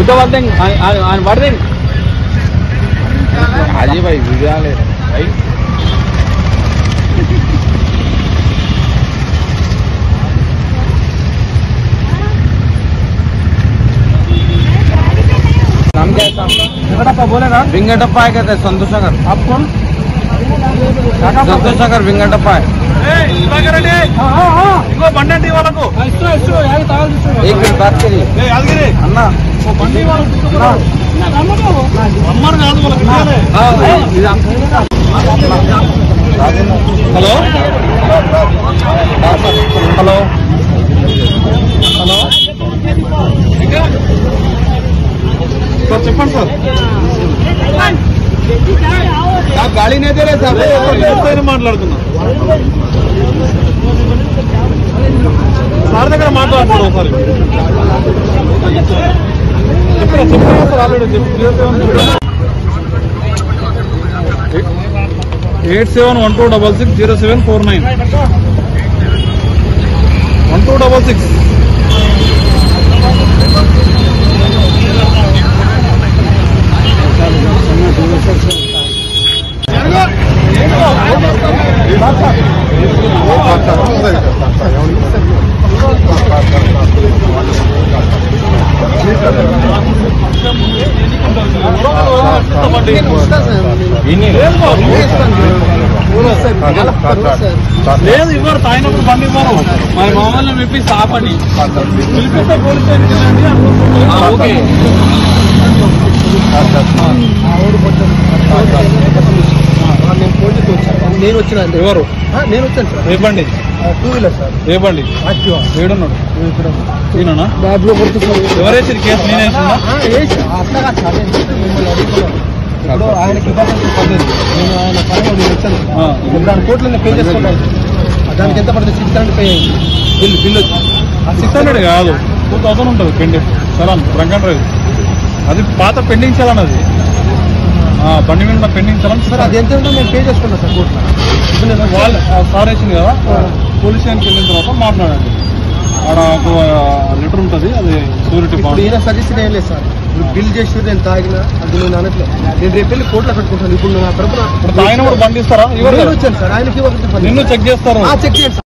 बुद्ध वाले बढ़ देंगे हाजी भाई वीडियो ले भाई नाम क्या है वेंकटप्पा बोलेगा वेंकटप्पा है कहते हैं संतोष सागर आप कौन संतोष सागर वेंकटप्पा है बंडी वाला को एक मिनट बात करिए अन्ना हेलो हेलो हेलो सर చెప్పండి సార్ आप गाड़ी नहीं दे रहे साहब మాట్లాడుతున్నా సార్ దగ్గర మాట్లాడుతున్నారు ఒకసారి చెప్పండి సార్ ఆల్రెడీ 8712660749 1266 లేదు ఇవ్వరు తాగినప్పుడు బండి ఇవ్వరు మరి మామూలు మెప్పిస్తే ఆపండి పిలిపిస్తే పోలీస్ స్టేషన్కి ఓకే నేను పోలీసుకి వచ్చాను నేను వచ్చిన ఎవరు నేను వచ్చాను సార్ ఏ బండి 2 వీలర్ సార్ ఏ బండి ఏడున్నాడు ఈయన బ్యాగ్లో కొడుతున్నాడు ఎవరేసారు కేసు నేనేస్తున్నా అట్లా కాదు ఇప్పుడు ఆయనకి ఇవ్వాల్సిన పద్ధతి నేను ఆయన పరంగా నేను వచ్చాను దాని కోట్లు నేను పే చేసుకున్నాను దానికి ఎంత పడుతుంది 600 పే అయింది బిల్ వచ్చి 600 కాదు 2000 ఉంటుంది pending challan drunk and drive అది పాత పెండింగ్ చలాన్ అది బండి మీద పెండింగ్ చలాన్ సార్ అది ఎంత ఉందో నేను పే చేసుకున్నాను సార్ కోర్టులో ఇప్పుడు నేను వాళ్ళు సార్ వేసింది కదా పోలీస్ స్టేషన్కి వెళ్ళిన తర్వాత మాట్లాడండి ఆడ ఒక లెటర్ ఉంటుంది అది షూరిటీ బాండ్ ఈయన సజెషన్ ఏం లేదు సార్ బిల్ చేసి నేను తాగినా అది నేను అనట్లేదు నేను రేపు వెళ్ళి కోర్టులో పెట్టుకుంటాను ఇప్పుడు నా తరపున తాగినప్పుడు బండి ఇస్తారా వచ్చాను సార్ ఆయనకి నిన్ను చెక్ చేస్తారా చెక్ చేయండి